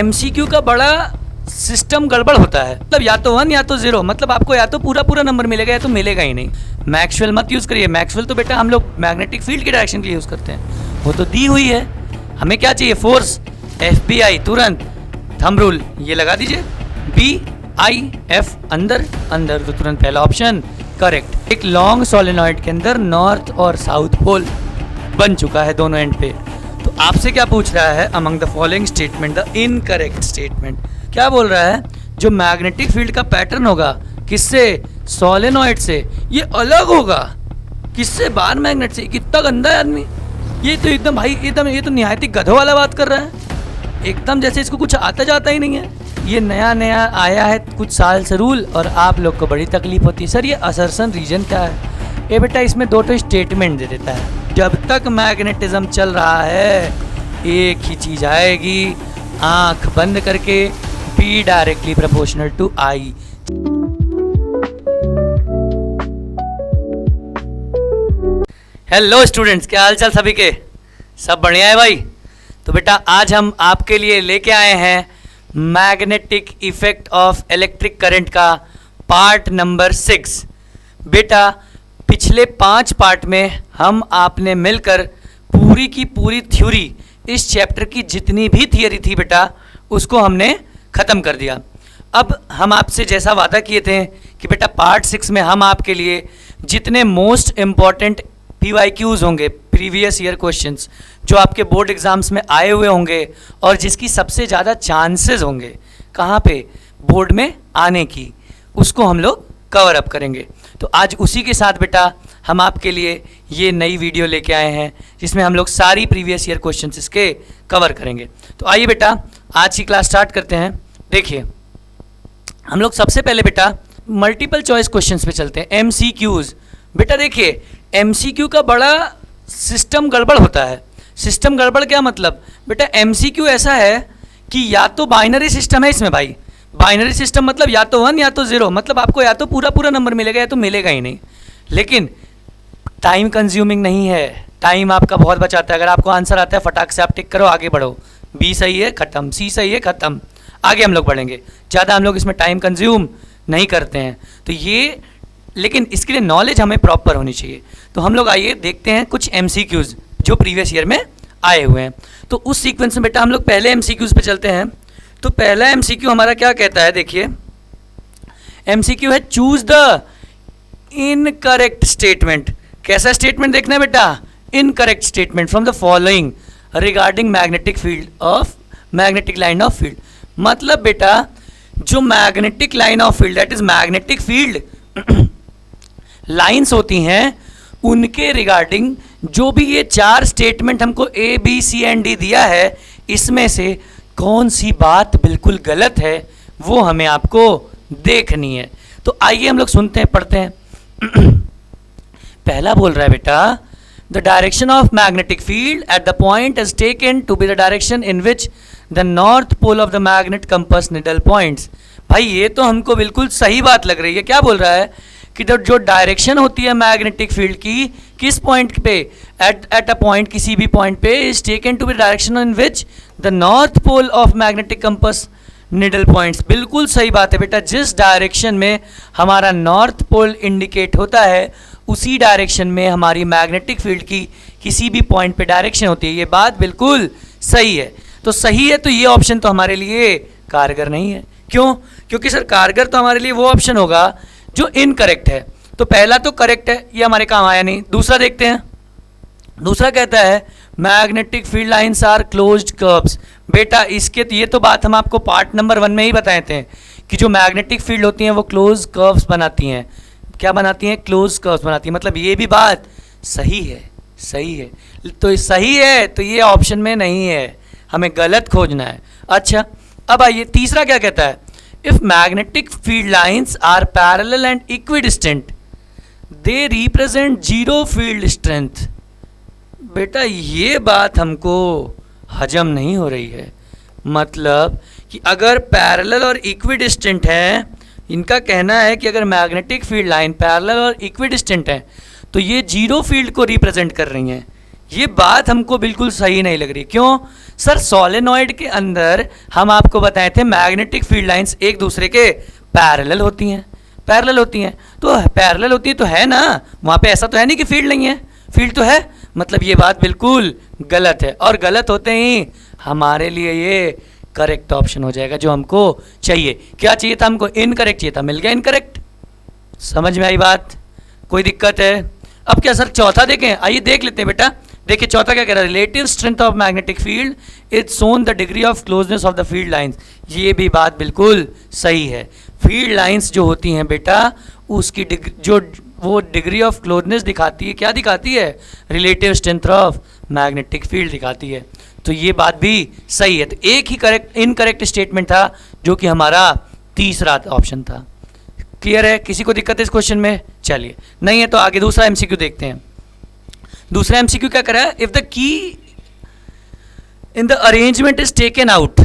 MCQ का बड़ा system गड़बड़ होता है, मतलब या तो 1 या तो 0, मतलब आपको या तो पूरा पूरा नंबर मिलेगा या तो मिलेगा ही नहीं। मैक्सवेल मत यूज़ करिए, मैक्सवेल तो बेटा हम लोग मैग्नेटिक फील्ड के डायरेक्शन के लिए यूज़ करते हैं, वो तो दी हुई है। हमें क्या चाहिए? फोर्स, FBI, तुरंत थंब रूल ये लगा दीजिए, BIF अंदर अंदर, तो तुरंत पहला ऑप्शन करेक्ट। एक लॉन्ग सोलेनॉइड के अंदर नॉर्थ और साउथ पोल बन चुका है दोनों एंड पे। तो आपसे क्या पूछ रहा है? Among the following statement the incorrect statement. क्या बोल रहा है? जो मैग्नेटिक फील्ड का पैटर्न होगा किससे? सोलेनॉइड से, ये अलग होगा किससे? बार मैग्नेट से। कितना गंदा है आदमी ये तो, एकदम भाई एकदम, ये तो निहायती गधों वाला बात कर रहा है, एकदम जैसे इसको कुछ आता जाता ही नहीं है। ये नया नया आया है कुछ साल से रूल, और आप लोग को बड़ी तकलीफ होती है। सर ये असर्शन रीजन क्या है? ये बेटा इसमें दो तो स्टेटमेंट दे देता है, जब तक मैग्नेटिज्म चल रहा है एक ही चीज आएगी, आंख बंद करके, P directly proportional to I। Hello students, क्या हाल चाल सभी के? सब बढ़िया है भाई। तो बेटा आज हम आपके लिए लेके आए हैं magnetic effect of electric current का पार्ट नंबर 6। बेटा पिछले 5 पार्ट में हम आपने मिलकर पूरी की पूरी थ्योरी, इस चैप्टर की जितनी भी थियरी थी बेटा, उसको हमने ख़त्म कर दिया। अब हम आपसे जैसा वादा किए थे कि बेटा पार्ट 6 में हम आपके लिए जितने मोस्ट इम्पॉर्टेंट PYQs होंगे, प्रीवियस ईयर क्वेश्चंस, जो आपके बोर्ड एग्जाम्स में आए हुए होंगे और जिसकी सबसे ज़्यादा चांसेस होंगे कहाँ पे? बोर्ड में आने की, उसको हम लोग कवर अप करेंगे। तो आज उसी के साथ बेटा हम आपके लिए ये नई वीडियो लेके आए हैं जिसमें हम लोग सारी प्रीवियस ईयर क्वेश्चंस इसके कवर करेंगे। तो आइए बेटा आज की क्लास स्टार्ट करते हैं। देखिए हम लोग सबसे पहले बेटा मल्टीपल चॉइस क्वेश्चंस पे चलते हैं, MCQs। बेटा देखिए MCQ का बड़ा सिस्टम गड़बड़ होता है। सिस्टम गड़बड़ क्या मतलब? बेटा MCQ ऐसा है कि या तो बाइनरी सिस्टम है इसमें भाई, बाइनरी सिस्टम मतलब या तो 1 या तो 0, मतलब आपको या तो पूरा पूरा नंबर मिलेगा या तो मिलेगा ही नहीं। लेकिन टाइम कंज्यूमिंग नहीं है, टाइम आपका बहुत बचाता है। अगर आपको आंसर आता है फटाक से आप टिक करो, आगे बढ़ो। B सही है खत्म, C सही है खत्म, आगे हम लोग बढ़ेंगे। ज़्यादा हम लोग इसमें टाइम कंज्यूम नहीं करते हैं। तो ये, लेकिन इसके लिए नॉलेज हमें प्रॉपर होनी चाहिए। तो हम लोग आइए देखते हैं कुछ MCQs जो प्रीवियस ईयर में आए हुए हैं। तो उस सीक्वेंस में बेटा हम लोग पहले MCQs पे चलते हैं। तो पहला MCQ हमारा क्या कहता है? देखिए MCQ है चूज द इनकरेक्ट स्टेटमेंट। कैसा स्टेटमेंट देखना है बेटा? Incorrect statement from the following regarding magnetic field of magnetic line of field. मतलब बेटा जो magnetic line of field, that is magnetic field lines होती हैं, उनके रिगार्डिंग जो भी ये 4 स्टेटमेंट हमको A, B, C and D दिया है, इसमें से कौन सी बात बिल्कुल गलत है वो हमें आपको देखनी है। तो आइए हम लोग सुनते हैं, पढ़ते हैं। पहला बोल रहा है बेटा the direction of magnetic field at the point is taken to be the direction in which the north pole of the magnet compass needle points. भाई ये तो हमको बिल्कुल सही बात लग रही है। क्या बोल रहा है कि जो डायरेक्शन होती है मैग्नेटिक फील्ड की, किस पॉइंट पे? एट अ पॉइंट, किसी भी पॉइंट पे, is taken to be direction in which the north pole of magnetic compass needle points. बिल्कुल सही बात है बेटा, जिस डायरेक्शन में हमारा नॉर्थ पोल इंडिकेट होता है उसी डायरेक्शन में हमारी मैग्नेटिक फील्ड की किसी भी पॉइंट पे डायरेक्शन होती है। ये बात बिल्कुल सही है। तो सही है, तो ये ऑप्शन तो हमारे लिए कारगर नहीं है। क्यों? क्योंकि सर कारगर तो हमारे लिए वो ऑप्शन होगा जो इनकरेक्ट है। तो पहला तो करेक्ट है, ये हमारे काम आया नहीं। दूसरा देखते हैं, दूसरा कहता है magnetic field lines are closed curves. बेटा इसके ये तो बात हम आपको पार्ट नंबर 1 में ही बताए थे कि जो मैग्नेटिक फील्ड होती हैं वो क्लोज कर्व्स बनाती हैं। क्या बनाती हैं? क्लोज कर्व्स बनाती हैं। मतलब ये भी बात सही है, सही है। तो सही है तो ये ऑप्शन में नहीं है, हमें गलत खोजना है। अच्छा अब आइए तीसरा क्या कहता है? If magnetic field lines are parallel and equidistant they represent zero field strength. बेटा ये बात हमको हजम नहीं हो रही है। मतलब कि अगर पैरेलल और इक्विडिस्टेंट है, इनका कहना है कि अगर मैग्नेटिक फील्ड लाइन पैरेलल और इक्विडिस्टेंट है तो ये जीरो फील्ड को रिप्रेजेंट कर रही हैं। ये बात हमको बिल्कुल सही नहीं लग रही। क्यों सर? सोलेनॉइड के अंदर हम आपको बताए थे मैग्नेटिक फील्ड लाइंस एक दूसरे के पैरेलल होती हैं, पैरेलल होती हैं। तो पैरेलल होती है तो है ना, वहाँ पे ऐसा तो है नहीं कि फील्ड नहीं है, फील्ड तो है। मतलब ये बात बिल्कुल गलत है, और गलत होते ही हमारे लिए ये करेक्ट ऑप्शन हो जाएगा जो हमको चाहिए। क्या चाहिए था हमको? इनकरेक्ट चाहिए था, मिल गया इनकरेक्ट। समझ में आई बात? कोई दिक्कत है? अब क्या सर चौथा देखें? आइए देख लेते हैं बेटा। देखिए चौथा क्या कह रहा है, relative strength of magnetic field is shown the degree of closeness of the field lines. ये भी बात बिल्कुल सही है। फील्ड लाइंस जो होती हैं बेटा, उसकी जो वो डिग्री ऑफ क्लोजनेस दिखाती है, क्या दिखाती है? Relative strength of magnetic field दिखाती है। तो ये बात भी सही है। तो एक ही करेक्ट इनकरेक्ट स्टेटमेंट था जो कि हमारा तीसरा ऑप्शन था। क्लियर है? किसी को दिक्कत है इस क्वेश्चन में? चलिए, नहीं है तो आगे दूसरा एमसीक्यू देखते हैं। दूसरा एमसीक्यू क्या कर रहा है? If the key in the arrangement is taken out.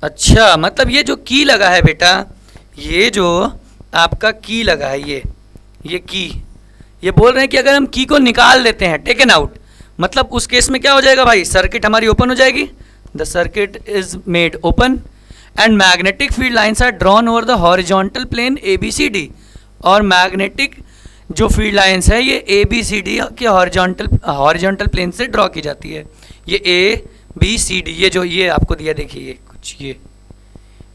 अच्छा, मतलब ये जो की लगा है बेटा, ये जो आपका की लगा है, ये की, ये बोल रहे हैं कि अगर हम की को निकाल देते हैं, टेकन आउट, मतलब उस केस में क्या हो जाएगा भाई? सर्किट हमारी ओपन हो जाएगी। The circuit is made open and magnetic field lines are drawn over the horizontal plane ABCD। और मैग्नेटिक जो फील्ड लाइंस है ये ABCD के हॉरिजॉन्टल प्लेन से ड्रॉ की जाती है। ये ABCD, ये जो ये आपको दिया, देखिए ये कुछ, ये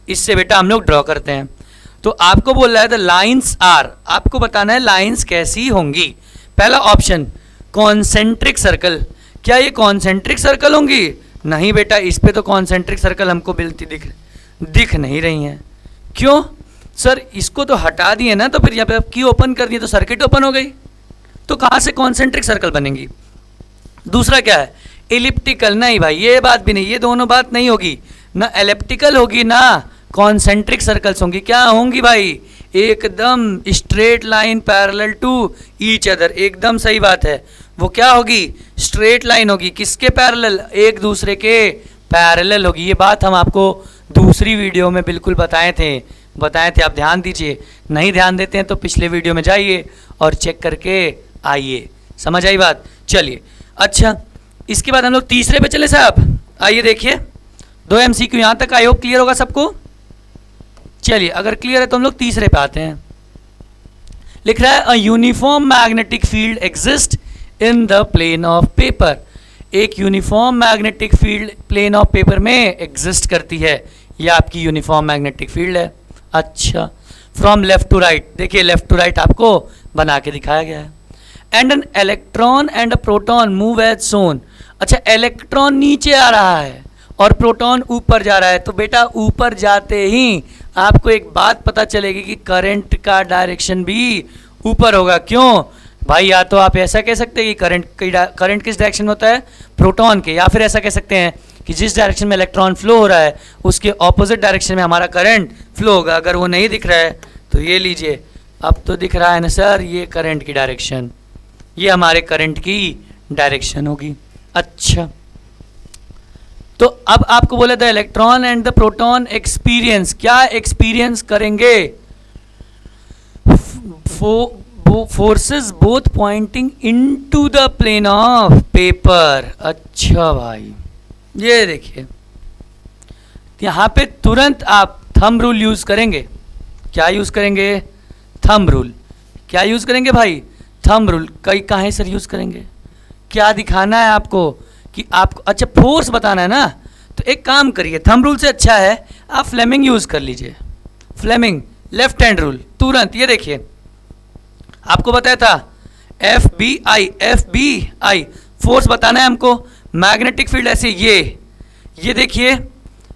इससे बेटा हम लोग ड्रॉ करते हैं। तो आपको बोल रहा है द लाइंस आर, आपको बताना है लाइंस कैसी होंगी। पहला ऑप्शन कॉन्सेंट्रिक सर्कल। क्या ये कॉन्सेंट्रिक सर्कल होंगी? नहीं बेटा, इस पे तो कॉन्सेंट्रिक सर्कल हमको मिलती दिख नहीं रही हैं। क्यों सर? इसको तो हटा दिए ना, तो फिर यहाँ पे आप की ओपन कर दिए तो सर्किट ओपन हो गई, तो कहाँ से कॉन्सेंट्रिक सर्कल बनेंगी? दूसरा क्या है? एलिप्टिकल। नहीं भाई, ये बात भी नहीं, ये दोनों बात नहीं होगी, ना एलिप्टिकल होगी ना कॉन्सेंट्रिक सर्कल्स होंगी। क्या होंगी भाई? एकदम straight line parallel to each other. एकदम सही बात है। वो क्या होगी? स्ट्रेट लाइन होगी। किसके पैरेलल? एक दूसरे के पैरेलल होगी। ये बात हम आपको दूसरी वीडियो में बिल्कुल बताए थे, आप ध्यान दीजिए। नहीं ध्यान देते हैं तो पिछले वीडियो में जाइए और चेक करके आइए। समझ आई बात? चलिए, अच्छा इसके बाद हम लोग तीसरे पे चले साहब। आइए देखिए, 2 MCQ यहाँ तक आई होप क्लियर होगा सबको। चलिए, अगर क्लियर है तो हम लोग तीसरे पे आते हैं। लिख रहा है a uniform magnetic field exist in the plane of paper. एक uniform magnetic field plane of paper में एग्जिस्ट करती है। यह आपकी यूनिफॉर्म मैग्नेटिक फील्ड है। अच्छा, फ्रॉम लेफ्ट टू राइट, देखिए लेफ्ट टू राइट आपको बना के दिखाया गया है। And an electron and a proton move as shown. अच्छा, इलेक्ट्रॉन नीचे आ रहा है और प्रोटॉन ऊपर जा रहा है, तो बेटा ऊपर जाते ही आपको एक बात पता चलेगी कि करंट का डायरेक्शन भी ऊपर होगा। क्यों भाई? या तो आप ऐसा कह सकते हैं कि करंट किस डायरेक्शन में होता है? प्रोटॉन के। या फिर ऐसा कह सकते हैं कि जिस डायरेक्शन में इलेक्ट्रॉन फ्लो हो रहा है उसके ऑपोजिट डायरेक्शन में हमारा करंट फ्लो होगा। अगर वो नहीं दिख रहा है तो ये लीजिए, अब तो दिख रहा है ना सर, ये करंट की डायरेक्शन, ये हमारे करंट की डायरेक्शन होगी। अच्छा, तो अब आपको बोला the electron and the proton experience, क्या एक्सपीरियंस करेंगे? Forces both pointing into the plane of paper. अच्छा भाई, ये देखिए यहाँ पे तुरंत आप थंब रूल यूज करेंगे। क्या यूज करेंगे? Thumb rule. क्या यूज करेंगे भाई? Thumb rule. कई कहाँ सर यूज करेंगे? क्या दिखाना है आपको कि आपको, अच्छा फोर्स बताना है ना, तो एक काम करिए, थंब रूल से अच्छा है आप फ्लेमिंग यूज कर लीजिए। फ्लेमिंग लेफ्ट हैंड रूल, तुरंत ये देखिए आपको बताया था FBI फोर्स बताना है हमको। मैग्नेटिक फील्ड ऐसे ये देखिए,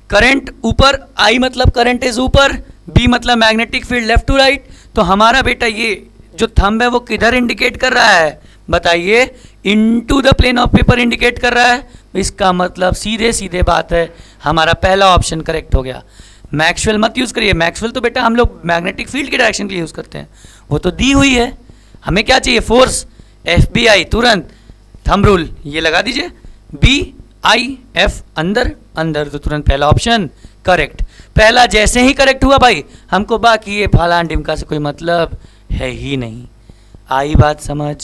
करंट ऊपर, I मतलब करंट इज ऊपर, B मतलब magnetic field left to right. तो हमारा बेटा ये जो थंब है वो किधर इंडिकेट कर रहा है? बताइए, into the plane of paper indicate कर रहा है। इसका मतलब सीधे सीधे बात है, हमारा पहला ऑप्शन करेक्ट हो गया। मैक्सवेल मत यूज़ करिए, मैक्सवेल तो बेटा हम लोग मैग्नेटिक फील्ड के डायरेक्शन के लिए यूज़ करते हैं, वो तो दी हुई है। हमें क्या चाहिए? फोर्स। FBI, तुरंत थंब रूल ये लगा दीजिए, BIF अंदर अंदर, तो तुरंत पहला ऑप्शन करेक्ट। पहला जैसे ही करेक्ट हुआ भाई, हमको बाकी ये फालान ढिमका से कोई मतलब है ही नहीं। आई बात समझ?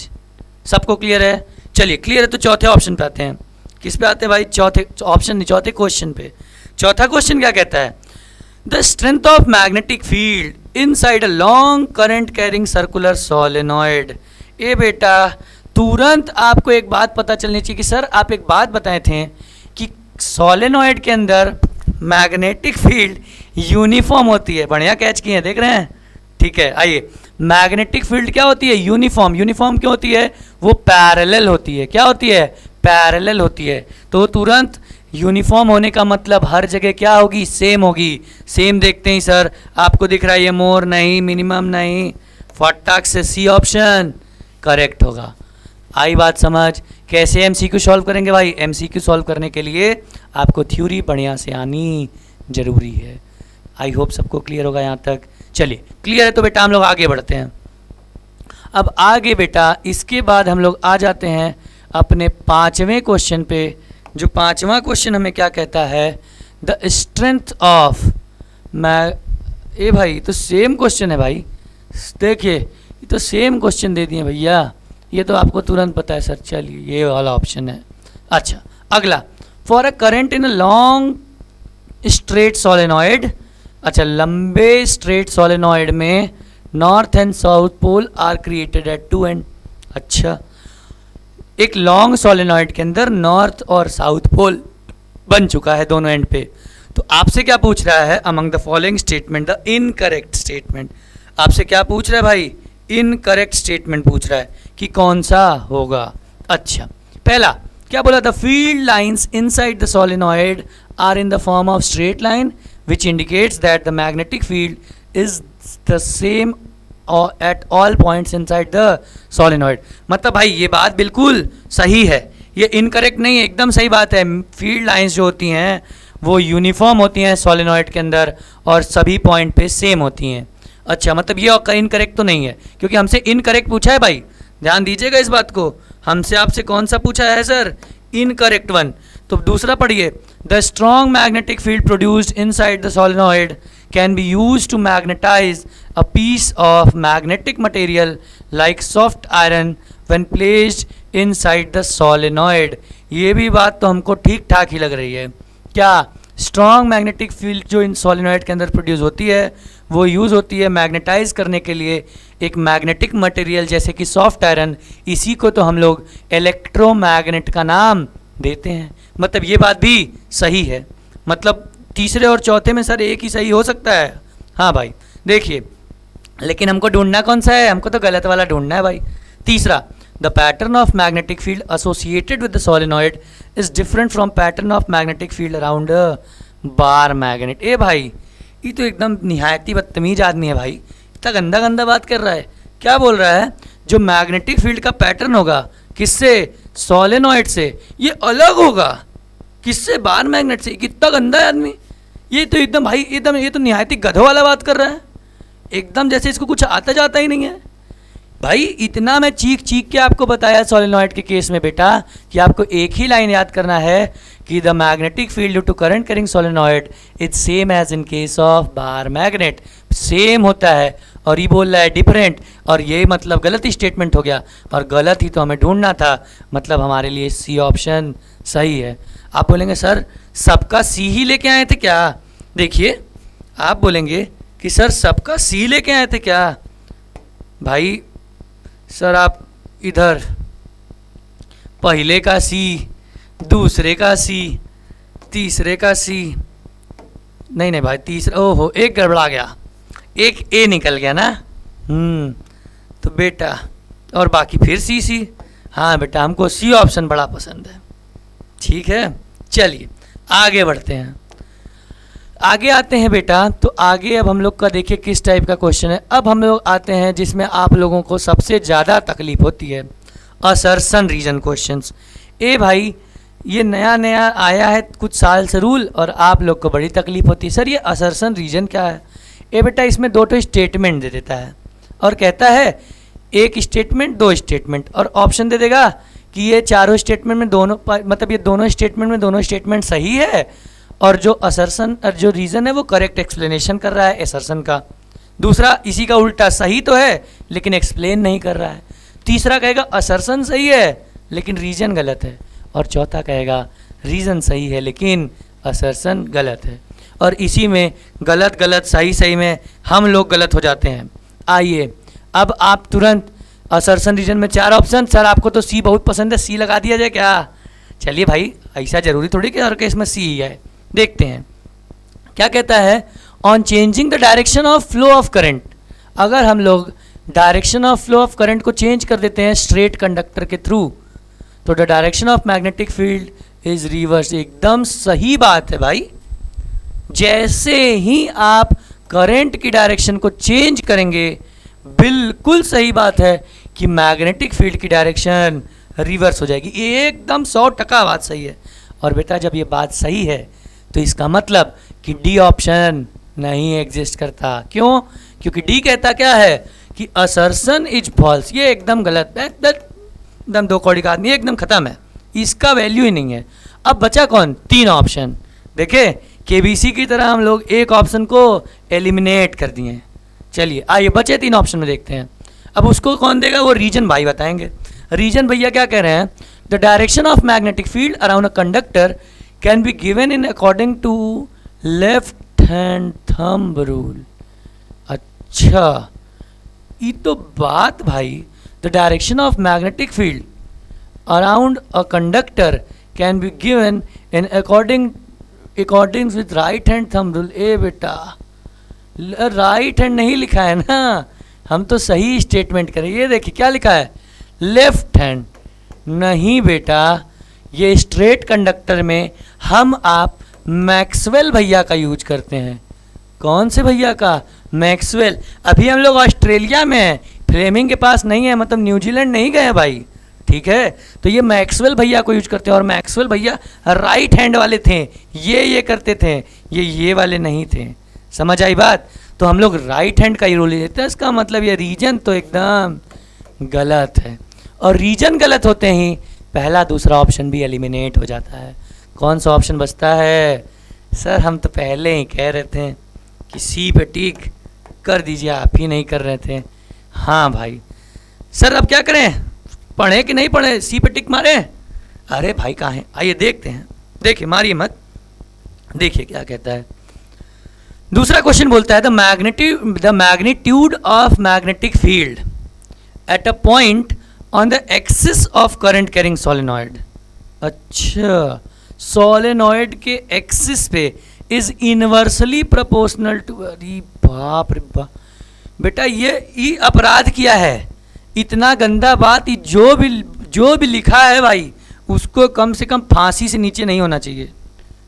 सबको क्लियर है? चलिए क्लियर है, तो चौथे ऑप्शन पे आते हैं। किस पे आते हैं भाई? चौथे ऑप्शन नहीं, चौथे क्वेश्चन पे। चौथा क्वेश्चन क्या कहता है? The strength of magnetic field inside a long current carrying circular solenoid. ए बेटा तुरंत आपको एक बात पता चलनी चाहिए कि सर आप एक बात बताए थे कि सोलेनॉइड के अंदर मैग्नेटिक फील्ड यूनिफॉर्म होती है। बढ़िया कैच किए हैं, देख रहे हैं? ठीक है, आइए। मैग्नेटिक फील्ड क्या होती है? यूनिफॉर्म। यूनिफॉर्म क्यों होती है? वो पैरेलल होती है। क्या होती है? पैरेलल होती है। तो तुरंत यूनिफॉर्म होने का मतलब हर जगह क्या होगी? सेम होगी। सेम देखते ही सर आपको दिख रहा है ये मोर नहीं, मिनिमम नहीं, फटाक से सी ऑप्शन करेक्ट होगा। आई बात समझ? कैसे एमसीक्यू सॉल्व करेंगे भाई? एमसीक्यू सॉल्व करने के लिए आपको थ्योरी बढ़िया से आनी जरूरी है। आई होप सबको क्लियर होगा यहाँ तक। चलिए क्लियर है तो बेटा हम लोग आगे बढ़ते हैं। अब आगे बेटा इसके बाद हम लोग आ जाते हैं अपने पांचवें क्वेश्चन पे। जो पांचवा क्वेश्चन हमें क्या कहता है? द स्ट्रेंथ ऑफ ए भाई तो सेम क्वेश्चन है भाई, देखिए ये तो सेम क्वेश्चन दे दिए भैया, ये तो आपको तुरंत पता है सर। चलिए ये वाला ऑप्शन है। अच्छा अगला, for a current in a long straight solenoid. अच्छा लंबे स्ट्रेट सोलेनॉइड में north and south pole are created at two end. अच्छा एक लॉन्ग सोलेनॉइड के अंदर नॉर्थ और साउथ पोल बन चुका है दोनों एंड पे। तो आपसे क्या पूछ रहा है? Among the following statement the incorrect statement. आपसे क्या पूछ रहा है भाई? इनकरेक्ट स्टेटमेंट पूछ रहा है कि कौन सा होगा। अच्छा पहला क्या बोला? The field lines inside the solenoid are in the form of straight line which indicates that the magnetic field is the same at all points inside the solenoid। मतलब भाई ये बात बिल्कुल सही है, ये इनकरेक्ट नहीं है, एकदम सही बात है। फील्ड लाइंस जो होती हैं वो यूनिफॉर्म होती हैं सोलेनॉइड के अंदर और सभी पॉइंट पे सेम होती हैं। अच्छा मतलब ये इनकरेक्ट तो नहीं है, क्योंकि हमसे इनकरेक्ट पूछा है भाई, ध्यान दीजिएगा इस बात को। हमसे आपसे कौन सा पूछा है सर? Incorrect one. तो दूसरा पढ़िए, the strong magnetic field produced inside the solenoid can be used to magnetize a piece of magnetic material like soft iron when placed inside the solenoid. ये भी बात तो हमको ठीक ठाक ही लग रही है। क्या स्ट्रॉन्ग मैग्नेटिक फील्ड जो इन सोलेनॉइड के अंदर प्रोड्यूस होती है वो यूज़ होती है मैग्नेटाइज करने के लिए एक मैग्नेटिक मटेरियल जैसे कि सॉफ्ट आयरन। इसी को तो हम लोग इलेक्ट्रोमैग्नेट का नाम देते हैं। मतलब ये बात भी सही है। मतलब तीसरे और चौथे में सर एक ही सही हो सकता है। हाँ भाई देखिए, लेकिन हमको ढूंढना कौन सा है? हमको तो गलत वाला ढूंढना है भाई। तीसरा, the pattern of magnetic field associated with the solenoid is different from pattern of magnetic field around bar magnet. ए भाई ये तो एकदम निहायती बदतमीज आदमी है भाई, इतना गंदा गंदा बात कर रहा है। क्या बोल रहा है? जो मैग्नेटिक फील्ड का पैटर्न होगा किससे? सोलेनॉइड से, ये अलग होगा किससे? बार मैग्नेट से। कितना गंदा है आदमी ये तो एकदम भाई, एकदम ये तो निहायती गधों वाला बात कर रहा है, एकदम जैसे इसको कुछ आता जाता ही नहीं है भाई। इतना मैं चीख चीख के आपको बताया सोलेनॉइड के केस में बेटा कि आपको एक ही लाइन याद करना है कि the magnetic field due to current carrying solenoid is same as in case of bar magnet. Same होता है और ये बोल रहा है डिफरेंट, और ये मतलब गलत ही स्टेटमेंट हो गया, और गलत ही तो हमें ढूंढना था। मतलब हमारे लिए सी ऑप्शन सही है। आप बोलेंगे सर सबका सी ही लेके आए थे क्या? देखिए आप बोलेंगे कि सर सबका सी लेके आए थे क्या? भाई सर आप इधर पहले का सी, दूसरे का सी, तीसरे का सी, नहीं भाई तीसरा, ओहो एक गड़बड़ा गया, एक ए निकल गया ना। तो बेटा और बाकी फिर सी सी। हाँ बेटा हमको सी ऑप्शन बड़ा पसंद है। ठीक है चलिए आगे बढ़ते हैं। आगे आते हैं बेटा, तो आगे अब हम लोग का देखिए किस टाइप का क्वेश्चन है। अब हम लोग आते हैं जिसमें आप लोगों को सबसे ज़्यादा तकलीफ होती है, असर्शन रीजन क्वेश्चंस। ए भाई ये नया नया आया है कुछ साल से रूल, और आप लोग को बड़ी तकलीफ होती है सर ये असर्शन रीजन क्या है। ए बेटा इसमें दो तो स्टेटमेंट दे देता है और कहता है एक स्टेटमेंट दो स्टेटमेंट, और ऑप्शन दे देगा कि ये चारों स्टेटमेंट में दोनों, मतलब ये दोनों स्टेटमेंट में दोनों स्टेटमेंट सही है, और जो असर्शन और जो रीज़न है वो करेक्ट एक्सप्लेनेशन कर रहा है असर्शन का। दूसरा इसी का उल्टा, सही तो है लेकिन एक्सप्लेन नहीं कर रहा है। तीसरा कहेगा असर्शन सही है लेकिन रीजन गलत है, और चौथा कहेगा रीजन सही है लेकिन असर्शन गलत है। और इसी में गलत गलत सही सही में हम लोग गलत हो जाते हैं। आइए अब आप तुरंत असर्शन रीजन में 4 ऑप्शन, सर आपको तो सी बहुत पसंद है, सी लगा दिया जाए क्या? चलिए भाई, ऐसा जरूरी थोड़ी कि हर केस में सी ही है। देखते हैं क्या कहता है। On changing the direction of flow of current, अगर हम लोग direction of flow of current को चेंज कर देते हैं स्ट्रेट कंडक्टर के थ्रू, तो the direction of magnetic field is reverse. एकदम सही बात है भाई। जैसे ही आप करंट की डायरेक्शन को चेंज करेंगे, बिल्कुल सही बात है कि मैग्नेटिक फील्ड की डायरेक्शन रिवर्स हो जाएगी। एकदम 100% बात सही है। और बेटा जब ये बात सही है तो इसका मतलब कि डी ऑप्शन नहीं एग्जिस्ट करता। क्यों? क्योंकि डी कहता क्या है कि असर्शन इज फॉल्स। ये एकदम गलत है, एकदम 2 कौड़ी का आदमी, एकदम खत्म है, इसका वैल्यू ही नहीं है। अब बचा कौन? 3 ऑप्शन। देखे केबीसी की तरह हम लोग एक ऑप्शन को एलिमिनेट कर दिए। चलिए आइए बचे 3 ऑप्शन में देखते हैं। अब उसको कौन देगा? वो रीजन भाई बताएंगे। रीजन भैया क्या कह रहे हैं? The direction of magnetic field around a conductor can be given in according to left hand thumb rule. अच्छा, ये तो बात भाई, the direction of magnetic field around a conductor can be given in according with right hand thumb rule. ए बेटा, right hand नहीं लिखा है ना, हम तो सही स्टेटमेंट करें। ये देखिए क्या लिखा है, लेफ्ट हैंड। नहीं बेटा, ये स्ट्रेट कंडक्टर में हम आप मैक्सवेल भैया का यूज करते हैं। कौन से भैया का? मैक्सवेल। अभी हम लोग ऑस्ट्रेलिया में हैं, फ्लेमिंग के पास नहीं है, मतलब न्यूजीलैंड नहीं गए भाई, ठीक है। तो ये मैक्सवेल भैया को यूज करते हैं, और मैक्सवेल भैया राइट हैंड वाले थे, ये करते थे, ये वाले नहीं थे। समझ आई बात? तो हम लोग राइट हैंड का ही रोल लेते हैं। इसका मतलब ये रीजन तो एकदम गलत है, और रीजन गलत होते ही पहला दूसरा ऑप्शन भी एलिमिनेट हो जाता है। कौन सा ऑप्शन बचता है? सर हम तो पहले ही कह रहे थे कि सी पे टिक कर दीजिए, आप ही नहीं कर रहे थे। हाँ भाई, सर अब क्या करें, पढ़े कि नहीं पढ़े, सी पे टिक मारे? अरे भाई कहाँ है, आइए देखते हैं। देखिए मारिए मत, देखिए क्या कहता है। दूसरा क्वेश्चन बोलता है the magnitude of magnetic field at a point on the axis of current carrying solenoid. अच्छा, सोलेनॉइड के एक्सिस पे इज इनवर्सली प्रोपोर्शनल टू। अरे बाप रे बाप बेटा, ये अपराध किया है, इतना गंदा बात। जो भी लिखा है भाई, उसको कम से कम फांसी से नीचे नहीं होना चाहिए।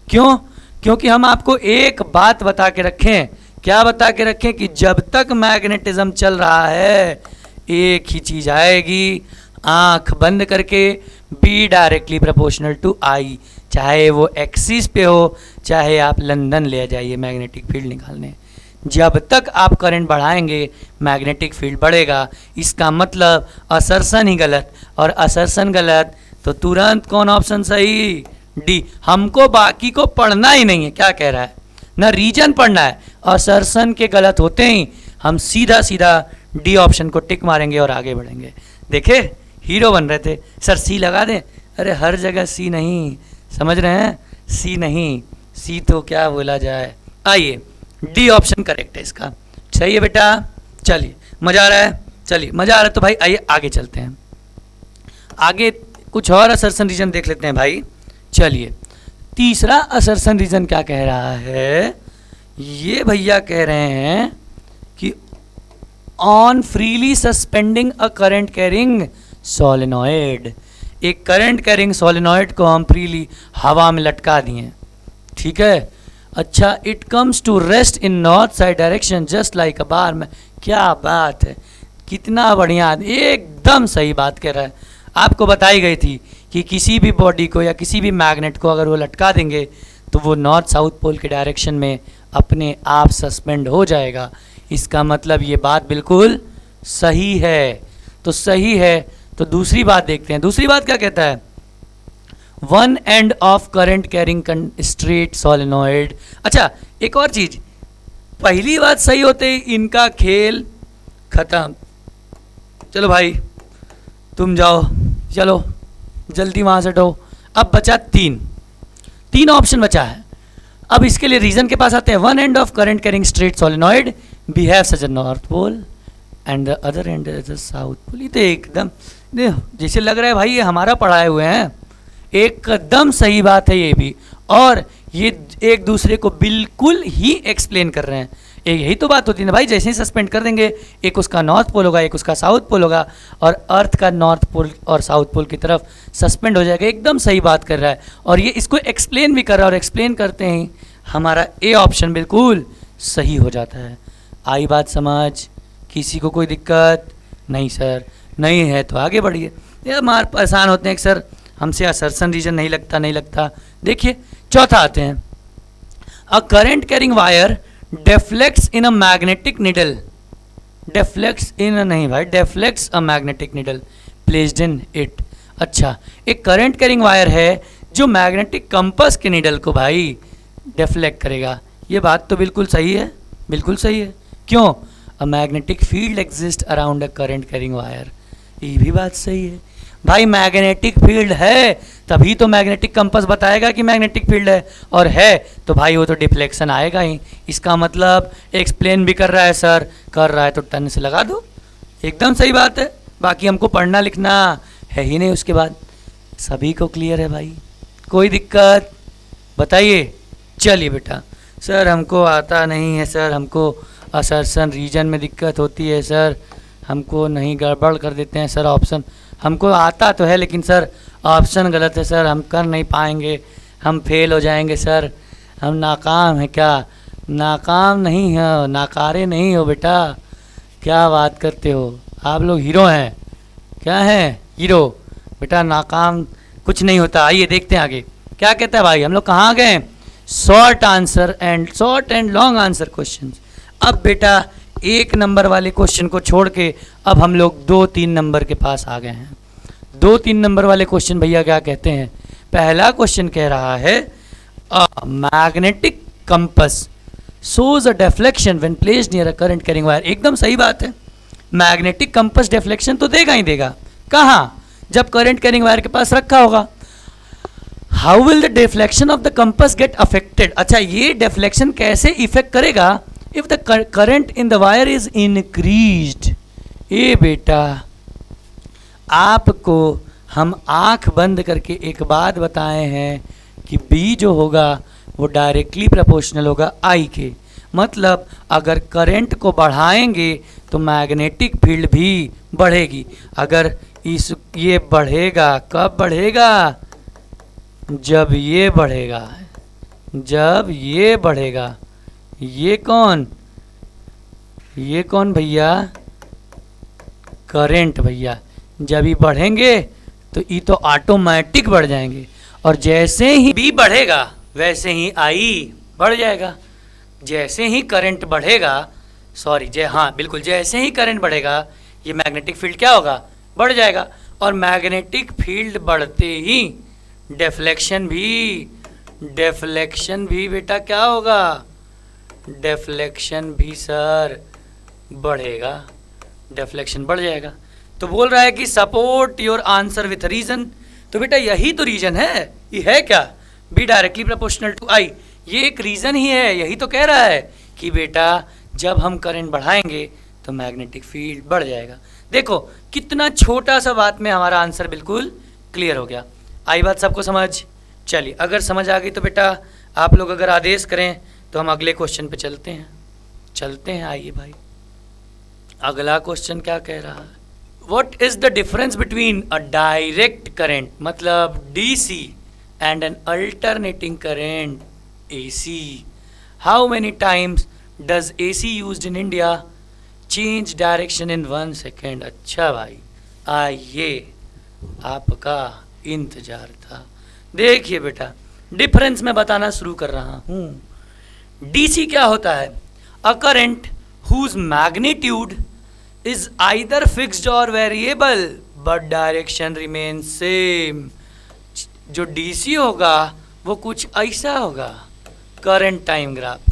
क्यों? क्योंकि हम आपको एक बात बता के रखें। क्या बता के रखें? कि जब तक मैग्नेटिज्म चल रहा है, एक ही चीज आएगी, आंख बंद करके, बी डायरेक्टली प्रोपोर्शनल टू आई। चाहे वो एक्सिस पे हो, चाहे आप लंदन ले जाइए मैग्नेटिक फील्ड निकालने, जब तक आप करंट बढ़ाएंगे मैग्नेटिक फील्ड बढ़ेगा। इसका मतलब असर्शन ही गलत, और असर्शन गलत तो तुरंत कौन ऑप्शन सही? डी। हमको बाकी को पढ़ना ही नहीं है, क्या कह रहा है, ना रीजन पढ़ना है। असर्शन के गलत होते ही हम सीधा सीधा डी ऑप्शन को टिक मारेंगे और आगे बढ़ेंगे। देखे हीरो बन रहे थे, सर सी लगा दें। अरे हर जगह सी नहीं, समझ रहे हैं, सी नहीं, सी तो क्या बोला जाए। आइए डी ऑप्शन करेक्ट है इसका। सही है बेटा, चलिए मजा आ रहा है, चलिए मजा आ रहा है तो भाई आइए आगे चलते हैं। आगे कुछ और असर्शन रीजन देख लेते हैं भाई। चलिए तीसरा असर्शन रीजन क्या कह रहा है? ये भैया कह रहे हैं कि on freely suspending a current carrying solenoid, एक करंट कैरिंग सोलेनॉइड को हम फ्रीली हवा में लटका दिए, ठीक है। अच्छा, it comes to rest in north side direction just like a bar में। क्या बात है, कितना बढ़िया, एकदम सही बात कह रहा है। आपको बताई गई थी कि किसी भी बॉडी को या किसी भी मैग्नेट को अगर वो लटका देंगे तो वो नॉर्थ साउथ पोल के डायरेक्शन में अपने आप सस्पेंड हो जाएगा। इसका मतलब ये बात बिल्कुल सही है। तो सही है तो दूसरी बात देखते हैं। दूसरी बात क्या कहता है? One end of current carrying straight solenoid. अच्छा एक और चीज, पहली बात सही होते ही इनका खेल खत्म। चलो भाई तुम जाओ, चलो जल्दी वहाँ से हटो। अब बचा तीन ऑप्शन बचा है। अब इसके लिए रीजन के पास आते हैं। One end of current carrying straight solenoid behave such a north pole and the other end is a south pole. ये तो एकदम जैसे लग रहा है भाई ये हमारा पढ़ाए हुए हैं। एकदम सही बात है ये भी, और ये एक दूसरे को बिल्कुल ही एक्सप्लेन कर रहे हैं। यही तो बात होती है ना भाई, जैसे ही सस्पेंड कर देंगे एक उसका नॉर्थ पोल होगा एक उसका साउथ पोल होगा, और अर्थ का नॉर्थ पोल और साउथ पोल की तरफ सस्पेंड हो जाएगा। एकदम सही बात कर रहा है, और ये इसको एक्सप्लेन भी कर रहा है, और एक्सप्लेन करते ही हमारा ए ऑप्शन बिल्कुल सही हो जाता है। आई बात समझ? किसी को कोई दिक्कत नहीं सर? नहीं है तो आगे बढ़िए। ये हमारे परेशान होते हैं कि सर हमसे असर्शन रीजन नहीं लगता। देखिए चौथा आते हैं। A current carrying wire deflects in a magnetic needle, deflects a magnetic needle placed in it। अच्छा, एक करंट कैरिंग वायर है जो मैग्नेटिक कंपास के नीडल को भाई डिफ्लेक्ट करेगा। ये बात तो बिल्कुल सही है, बिल्कुल सही है। क्यों? A magnetic field exist around a current carrying wire. ये भी बात सही है भाई, मैग्नेटिक फील्ड है तभी तो मैग्नेटिक कंपास बताएगा कि मैग्नेटिक फील्ड है, और है तो भाई वो तो डिफ्लेक्शन आएगा ही। इसका मतलब एक्सप्लेन भी कर रहा है सर, कर रहा है तो टन से लगा दो। एकदम सही बात है। बाकी हमको पढ़ना लिखना है ही नहीं उसके बाद। सभी को क्लियर है भाई? कोई दिक्कत बताइए। चलिए बेटा, सर हमको आता नहीं है सर, हमको असर्शन रीजन में दिक्कत होती है सर, हमको नहीं गड़बड़ कर देते हैं सर ऑप्शन। हमको आता तो है लेकिन सर ऑप्शन गलत है सर, हम कर नहीं पाएंगे, हम फेल हो जाएंगे सर, हम नाकाम हैं। क्या नाकाम नहीं हो, नाकारे नहीं हो बेटा? क्या बात करते हो? आप लोग हीरो हैं। क्या हैं? हीरो बेटा। नाकाम कुछ नहीं होता। आइए देखते हैं आगे क्या कहता है भाई। हम लोग कहाँ गए? Short and long answer question. अब बेटा एक नंबर वाले क्वेश्चन को छोड़ के अब हम लोग 2-3 नंबर के पास आ गए हैं। 2-3 नंबर वाले क्वेश्चन भैया क्या कहते हैं? पहला क्वेश्चन कह रहा है magnetic compass shows a deflection when placed near a current carrying wire। एकदम सही बात है। मैग्नेटिक कंपास डिफ्लेक्शन तो देगा ही देगा। कहाँ? जब करंट कैरिंग वायर के पास रखा होगा। How will the deflection of the compass get affected? अच्छा, ये डिफ्लेक्शन कैसे इफेक्ट करेगा? If the current in the wire is increased. ए बेटा, आपको हम आंख बंद करके एक बात बताए हैं कि बी जो होगा वो डायरेक्टली प्रोपोर्शनल होगा आई के। मतलब अगर करंट को बढ़ाएंगे तो मैग्नेटिक फील्ड भी बढ़ेगी। अगर ये बढ़ेगा, कब बढ़ेगा? जब ये बढ़ेगा, जब ये बढ़ेगा। ये कौन भैया? करंट भैया। जब ये बढ़ेंगे तो ये तो ऑटोमेटिक बढ़ जाएंगे, और जैसे ही बी बढ़ेगा वैसे ही आई बढ़ जाएगा। जैसे ही करंट बढ़ेगा, बिल्कुल जैसे ही करंट बढ़ेगा ये मैग्नेटिक फील्ड क्या होगा? बढ़ जाएगा। और मैग्नेटिक फील्ड बढ़ते ही डिफ्लेक्शन भी बेटा क्या होगा? डिफ्लेक्शन भी सर बढ़ेगा, डिफ्लेक्शन बढ़ जाएगा। तो बोल रहा है कि support your answer with reason. तो बेटा यही तो रीजन है। ये है क्या? B directly proportional to I. ये एक रीजन ही है। यही तो कह रहा है कि बेटा जब हम करंट बढ़ाएंगे तो मैग्नेटिक फील्ड बढ़ जाएगा। देखो कितना छोटा सा बात में हमारा आंसर बिल्कुल क्लियर हो गया। आई बात सबको समझ? चलिए, अगर समझ आ गई तो बेटा आप लोग अगर आदेश करें तो हम अगले क्वेश्चन पे चलते हैं। आइए भाई, अगला क्वेश्चन क्या कह रहा है? What is the difference between a direct current मतलब DC and an alternating current AC? How many times does AC used in India change direction in 1 second? अच्छा भाई, आइए आपका इंतजार था। देखिए बेटा, डिफरेंस मैं बताना शुरू कर रहा हूँ। DC क्या होता है? A current whose magnitude is either fixed or variable but direction remains same। जो डीसी होगा वो कुछ ऐसा होगा, करंट टाइम ग्राफ।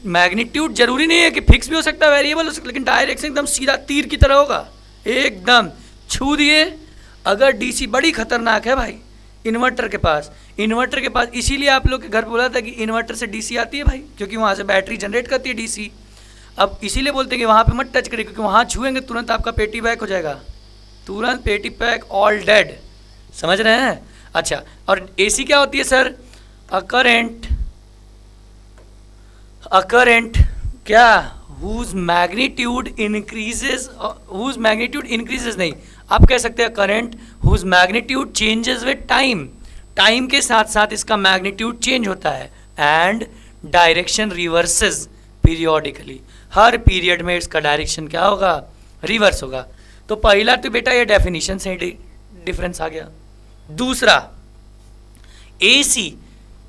मैग्नीट्यूड जरूरी नहीं है कि फिक्स भी हो सकता है, वेरिएबल हो सकता है, लेकिन डायरेक्शन एकदम सीधा तीर की तरह होगा। एकदम छू दिए अगर डीसी बड़ी खतरनाक है भाई इन्वर्टर के पास, इसीलिए आप लोग के घर बोला था कि इन्वर्टर से डीसी आती है भाई, क्योंकि वहाँ से बैटरी जनरेट करती है डीसी। अब इसीलिए बोलते हैं कि वहाँ पे मत टच करिए, क्योंकि वहाँ छुएंगे तुरंत आपका पेटी बैक हो जाएगा, तुरंत पेटी पैक ऑल डेड। समझ रहे हैं? अच्छा, और एसी क्या होती है सर? अ करंट क्या? whose magnitude increases नहीं, आप कह सकते हैं current whose magnitude changes with time, time के साथ साथ इसका मैग्नीट्यूड चेंज होता है, and direction reverses periodically, her period में इसका डायरेक्शन क्या होगा? रिवर्स होगा। तो पहला तो बेटा ये डेफिनेशन से डिफरेंस आ गया। दूसरा एसी,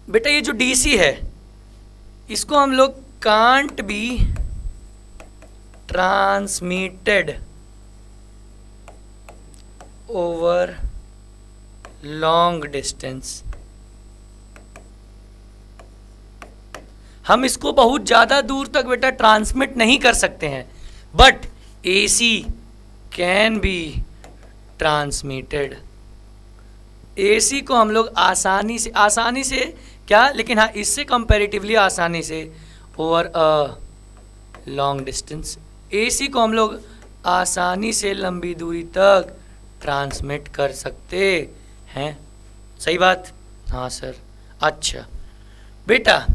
बेटा ये जो डीसी है इसको हम लोग can't be transmitted over long distance, हम इसको बहुत ज़्यादा दूर तक बेटा ट्रांसमिट नहीं कर सकते हैं, but AC can be transmitted. AC को हम लोग आसानी से क्या, लेकिन हाँ इससे कंपैरेटिवली आसानी से over a long distance, AC को हम लोग आसानी से लंबी दूरी तक ट्रांसमिट कर सकते हैं। सही बात? हाँ सर। अच्छा बेटा,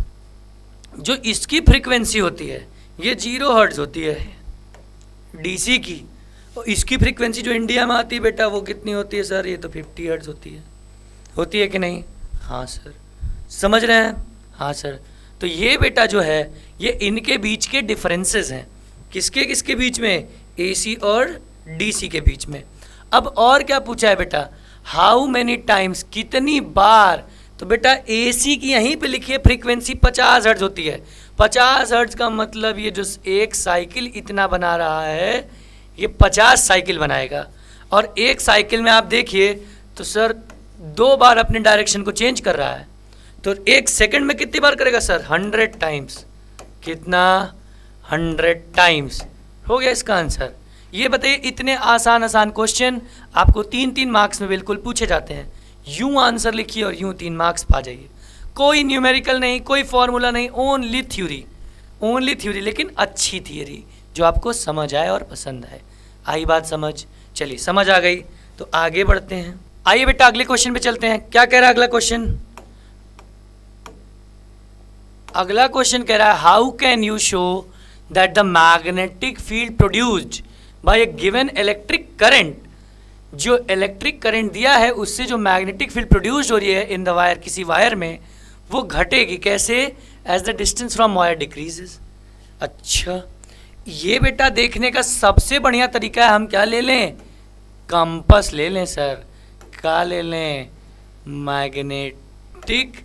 जो इसकी फ्रीक्वेंसी होती है ये 0 हर्ट्ज होती है डीसी की, और इसकी फ्रीक्वेंसी जो इंडिया में आती है बेटा वो कितनी होती है सर? ये तो 50 हर्ट्ज होती है कि नहीं? हाँ सर। समझ रहे हैं? हाँ सर। तो ये बेटा जो है ये इनके बीच के डिफरेंसेस हैं, किसके बीच में? एसी और डीसी के बीच में। अब और क्या पूछा है बेटा? हाउ मैनी टाइम्स, कितनी बार? तो बेटा एसी की यहीं पे लिखिए फ्रीक्वेंसी 50 हर्ट्ज होती है। 50 हर्ट्ज का मतलब ये जो एक साइकिल इतना बना रहा है ये 50 साइकिल बनाएगा, और एक साइकिल में आप देखिए तो सर 2 बार अपने डायरेक्शन को चेंज कर रहा है, तो एक सेकंड में कितनी बार करेगा सर? 100 टाइम्स। कितना? 100 टाइम्स। हो गया इसका आंसर। ये बताइए, इतने आसान क्वेश्चन आपको 3-3 मार्क्स में बिल्कुल पूछे जाते हैं। यूं आंसर लिखिए और यूं 3 मार्क्स पा जाइए। कोई न्यूमेरिकल नहीं, कोई फॉर्मूला नहीं, ओनली थ्योरी, लेकिन अच्छी थियरी जो आपको समझ आए और पसंद आए। आई बात समझ? चलिए समझ आ गई तो आगे बढ़ते हैं। आइए बेटा अगले क्वेश्चन पे चलते हैं। क्या कह रहा है अगला क्वेश्चन? अगला क्वेश्चन कह रहा है how can you show that the magnetic field produced by A given electric current, जो इलेक्ट्रिक करंट दिया है उससे जो मैग्नेटिक फील्ड प्रोड्यूस हो रही है इन द वायर, किसी वायर में, वो घटेगी कैसे? As the distance from wire decreases. अच्छा, ये बेटा देखने का सबसे बढ़िया तरीका है, हम क्या ले लें? कंपास ले लें सर। क्या ले लें? Magnetic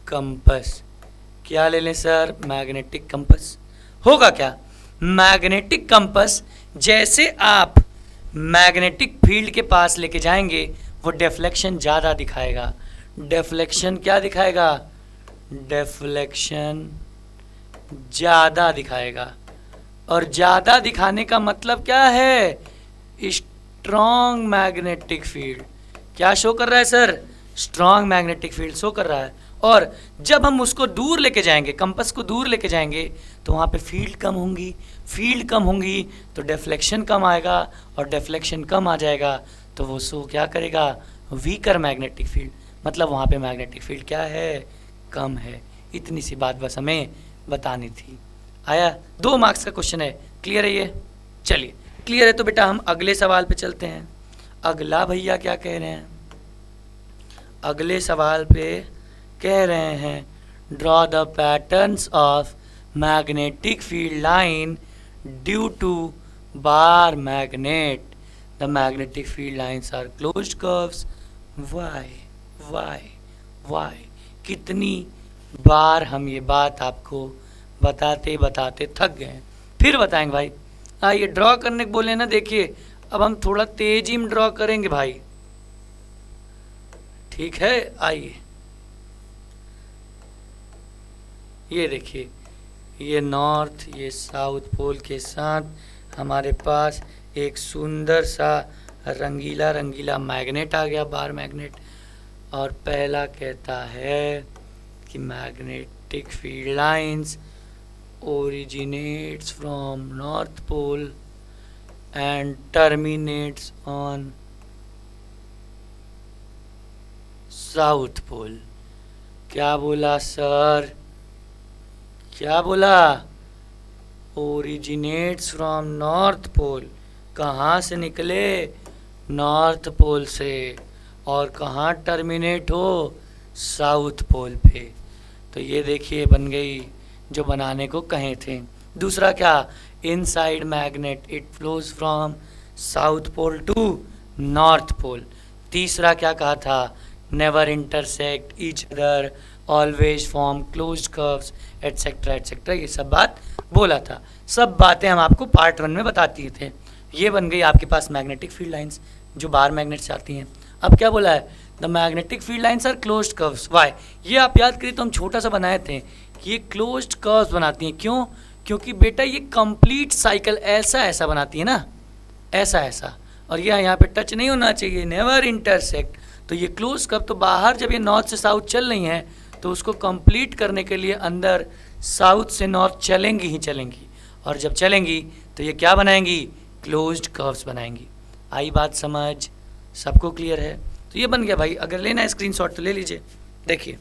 compass. क्या ले लें सर? Magnetic compass. होगा क्या? मैग्नेटिक कंपास जैसे आप मैग्नेटिक फील्ड के पास लेके जाएंगे वो डेफ्लेक्शन ज़्यादा दिखाएगा। डेफ्लेक्शन क्या दिखाएगा? डेफ्लेक्शन ज़्यादा दिखाएगा। और ज़्यादा दिखाने का मतलब क्या है? Strong magnetic field. क्या शो कर रहा है sir? Strong magnetic field show कर रहा है। और जब हम उसको दूर लेके जाएंगे, कंपास को दूर लेके जाएंगे, तो वहाँ पे फील्ड कम होंगी तो डेफ्लेक्शन कम आएगा, और डेफ्लेक्शन कम आ जाएगा तो वो शो क्या करेगा? Weaker magnetic field. मतलब वहाँ पे मैग्नेटिक फील्ड क्या है? कम है। इतनी सी बात बस हमें बतानी थी। आया? 2 मार्क्स का क्वेश्चन है। क्लियर है ये? चलिए क्लियर है तो बेटा हम अगले सवाल पे चलते हैं। अगला भैया क्या कह रहे हैं? अगले सवाल पे कह रहे हैं draw the patterns of magnetic field line due to bar magnet, the magnetic field lines are closed curves. Why कितनी बार हम ये बात आपको बताते बताते थक गए हैं, फिर बताएंगे भाई। आइए ड्रॉ करने को बोले ना, देखिए अब हम थोड़ा तेजी में ड्रॉ करेंगे भाई, ठीक है? आइए ये देखिए, ये नॉर्थ, ये साउथ पोल के साथ हमारे पास एक सुंदर सा रंगीला रंगीला मैग्नेट आ गया, बार मैग्नेट। और पहला कहता है कि magnetic field lines originates from north pole and terminates on south pole. क्या बोला सर, क्या बोला? Originates from north pole. कहाँ से निकले? नॉर्थ पोल से। और कहाँ टर्मिनेट हो? साउथ पोल पे। तो ये देखिए बन गई जो बनाने को कहे थे। दूसरा क्या? Inside magnet it flows from south pole to north pole. तीसरा क्या कहा था? Never intersect each other, always form closed curves etcetera etcetera, ये सब बात बोला था। सब बातें हम आपको पार्ट 1 में बताती थे। ये बन गई आपके पास मैग्नेटिक फील्ड लाइंस जो बार मैग्नेट से आती हैं। अब क्या बोला है? The magnetic field lines are closed curves. Why? ये आप याद करिए तो हम छोटा सा बनाए थे कि ये क्लोज्ड कर्व्स बनाती हैं। क्यों? क्योंकि बेटा ये कंप्लीट साइकिल ऐसा ऐसा बनाती है ना, ऐसा ऐसा, और ये यहाँ पे टच नहीं होना चाहिए, नेवर इंटरसेक्ट। तो ये क्लोज कर्व तो बाहर जब ये नॉर्थ से साउथ चल रही हैं तो उसको कंप्लीट करने के लिए अंदर साउथ से नॉर्थ चलेंगी ही चलेंगी, और जब चलेंगी तो ये क्या बनाएंगी? क्लोज्ड कर्व्स बनाएंगी। आई बात समझ? सबको क्लियर है? तो ये बन गया भाई। अगर लेना है स्क्रीनशॉट तो ले लीजिए। देखिए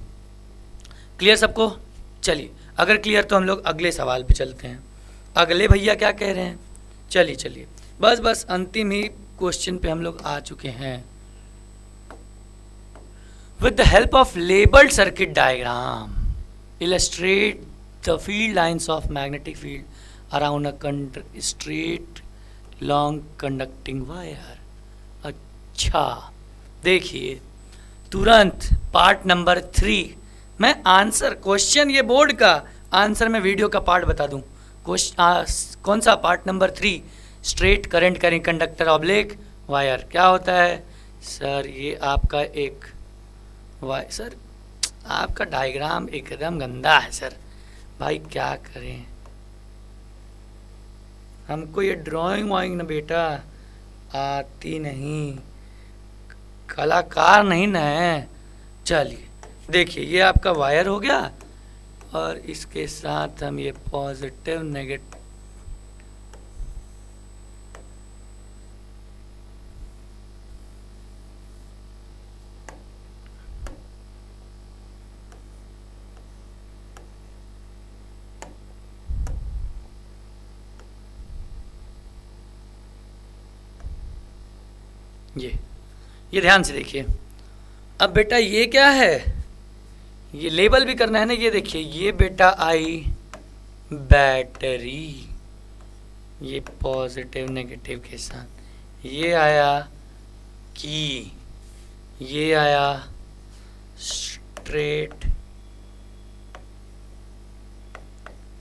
क्लियर सबको? चलिए अगर क्लियर तो हम लोग अगले सवाल पे चलते हैं। अगले भैया क्या कह रहे हैं? चलिए चलिए बस अंतिम ही क्वेश्चन पे हम लोग आ चुके हैं। With the help of labeled circuit diagram, illustrate the field lines of magnetic field around a straight long conducting wire। अच्छा देखिए तुरंत पार्ट नंबर 3 मैं आंसर क्वेश्चन, ये बोर्ड का आंसर मैं वीडियो का पार्ट बता दूं। कौन सा? Part number 3, straight current carrying conductor oblique wire. क्या होता है सर? ये आपका एक वाई सर, आपका डायग्राम एकदम गंदा है सर। भाई क्या करें, हमको ये ड्राइंग वाइंग ना बेटा आती नहीं, कलाकार नहीं ना है। चलिए देखिए ये आपका वायर हो गया, और इसके साथ हम ये पॉजिटिव नेगेटिव ये ध्यान से देखिए। अब बेटा ये क्या है? ये लेबल भी करना है ना। ये देखिए ये बेटा आई बैटरी, ये पॉजिटिव नेगेटिव के साथ, ये आया की, ये आया स्ट्रेट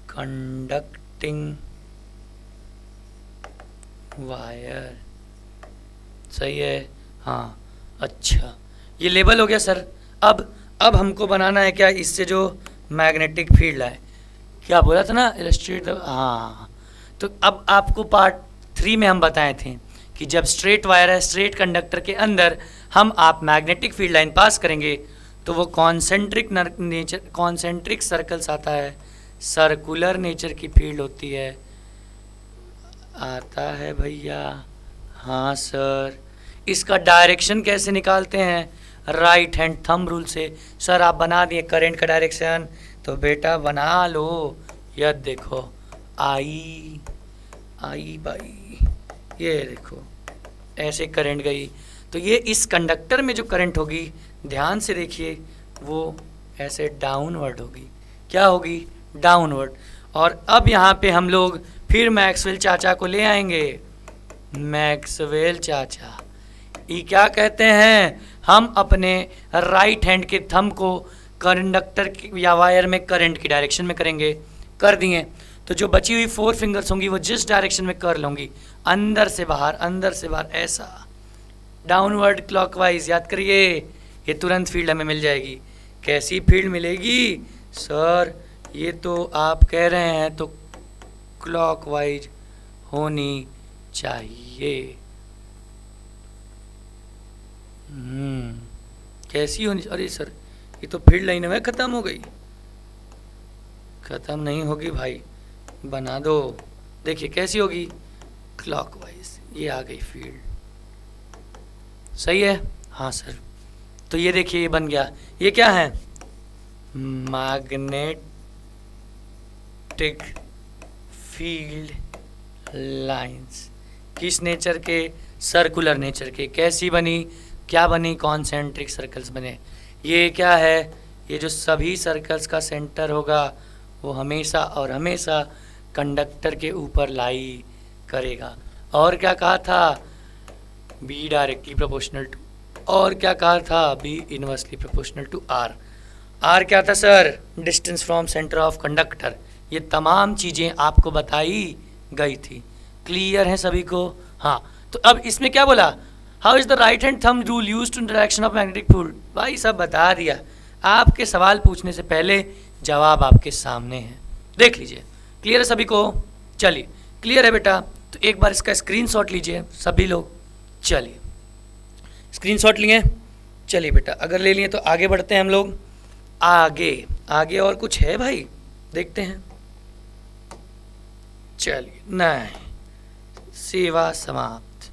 कंडक्टिंग वायर। सही है? हाँ अच्छा ये लेबल हो गया सर। अब हमको बनाना है क्या? इससे जो मैग्नेटिक फील्ड है, क्या बोला था ना इलस्ट्रेट। हाँ तो अब आपको पार्ट 3 में हम बताए थे कि जब स्ट्रेट वायर है, स्ट्रेट कंडक्टर के अंदर हम आप मैग्नेटिक फील्ड लाइन पास करेंगे तो वो कॉन्सेंट्रिक सर्कल्स आता है, सर्कुलर नेचर की फील्ड होती है। आता है भैया? हाँ सर। इसका डायरेक्शन कैसे निकालते हैं? राइट हैंड थंब रूल से। सर आप बना दिए करंट का डायरेक्शन, तो बेटा बना लो। यह देखो आई भाई, ये देखो ऐसे करंट गई, तो ये इस कंडक्टर में जो करंट होगी ध्यान से देखिए वो ऐसे डाउनवर्ड होगी। क्या होगी? डाउनवर्ड। और अब यहाँ पे हम लोग फिर मैक्सवेल चाचा को ले आएंगे। मैक्सवेल चाचा ये क्या कहते हैं? हम अपने राइट हैंड के थंब को कंडक्टर या वायर में करंट की डायरेक्शन में करेंगे। कर दिए तो जो बची हुई 4 फिंगर्स होंगी वो जिस डायरेक्शन में कर लूँगी, अंदर से बाहर ऐसा डाउनवर्ड क्लॉकवाइज। याद करिए ये तुरंत फील्ड हमें मिल जाएगी। कैसी फील्ड मिलेगी सर? ये तो आप कह रहे हैं तो क्लॉकवाइज होनी चाहिए। कैसी होनी, अरे सर ये तो फील्ड लाइन में ख़त्म हो गई। ख़त्म नहीं होगी भाई, बना दो। देखिए कैसी होगी, क्लॉकवाइज, ये आ गई फील्ड। सही है, हाँ सर। तो ये देखिए ये बन गया, ये क्या है, मैग्नेटिक फील्ड लाइंस। किस नेचर के, सर्कुलर नेचर के। कैसी बनी, क्या बनी, कॉन्सेंट्रिक सर्कल्स बने। ये क्या है, ये जो सभी सर्कल्स का सेंटर होगा वो हमेशा और हमेशा कंडक्टर के ऊपर लाई करेगा। और क्या कहा था, बी डायरेक्टली प्रोपोर्शनल टू, और क्या कहा था, B inversely proportional to R. R क्या था sir, distance from centre of conductor. ये तमाम चीज़ें आपको बताई गई थी। क्लियर है सभी को, हाँ। तो अब इसमें क्या बोला, how is the right hand thumb rule use to direction of magnetic field. भाई सब बता दिया, आपके सवाल पूछने से पहले जवाब आपके सामने है, देख लीजिए। क्लियर है सभी को, चलिए क्लियर है बेटा। तो एक बार इसका स्क्रीनशॉट लीजिए सभी लोग। चलिए स्क्रीनशॉट लिए, चलिए बेटा अगर ले लिए तो आगे बढ़ते हैं हम लोग। आगे आगे और कुछ है भाई, देखते हैं। चलिए नहीं, सेवा समाप्त।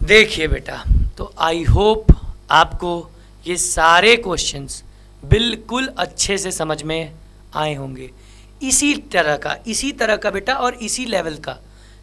देखिए बेटा, तो आई होप आपको ये सारे क्वेश्चंस बिल्कुल अच्छे से समझ में आए होंगे। इसी तरह का बेटा और इसी लेवल का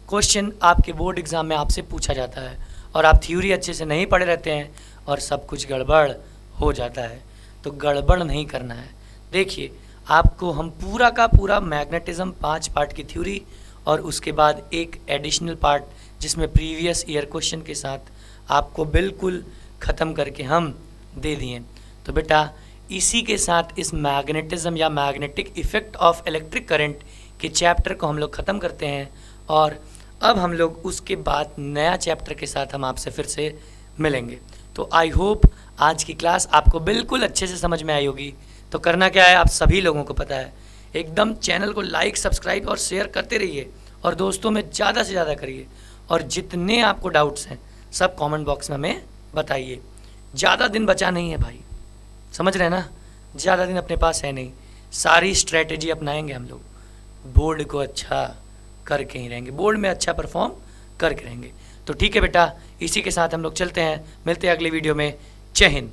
क्वेश्चन आपके बोर्ड एग्जाम में आपसे पूछा जाता है, और आप थ्योरी अच्छे से नहीं पढ़े रहते हैं और सब कुछ गड़बड़ हो जाता है। तो गड़बड़ नहीं करना है। देखिए आपको हम पूरा का पूरा मैग्नेटिज्म 5 पार्ट की थ्योरी और उसके बाद एक एडिशनल पार्ट जिसमें प्रीवियस ईयर क्वेश्चन के साथ आपको बिल्कुल ख़त्म करके हम दे दिए। तो बेटा इसी के साथ इस मैग्नेटिज्म या magnetic effect of electric current के चैप्टर को हम लोग ख़त्म करते हैं, और अब हम लोग उसके बाद नया चैप्टर के साथ हम आपसे फिर से मिलेंगे। तो आई होप आज की क्लास आपको बिल्कुल अच्छे से समझ में आई होगी। तो करना क्या है, आप सभी लोगों को पता है, एकदम चैनल को लाइक सब्सक्राइब और शेयर करते रहिए, और दोस्तों में ज़्यादा से ज़्यादा करिए, और जितने आपको डाउट्स हैं सब कमेंट बॉक्स में हमें बताइए। ज़्यादा दिन बचा नहीं है भाई, समझ रहे हैं ना, ज़्यादा दिन अपने पास है नहीं। सारी स्ट्रैटेजी अपनाएंगे हम लोग, बोर्ड को अच्छा करके ही रहेंगे, बोर्ड में अच्छा परफॉर्म करके रहेंगे। तो ठीक है बेटा, इसी के साथ हम लोग चलते हैं, मिलते हैं अगले वीडियो में। जय हिंद।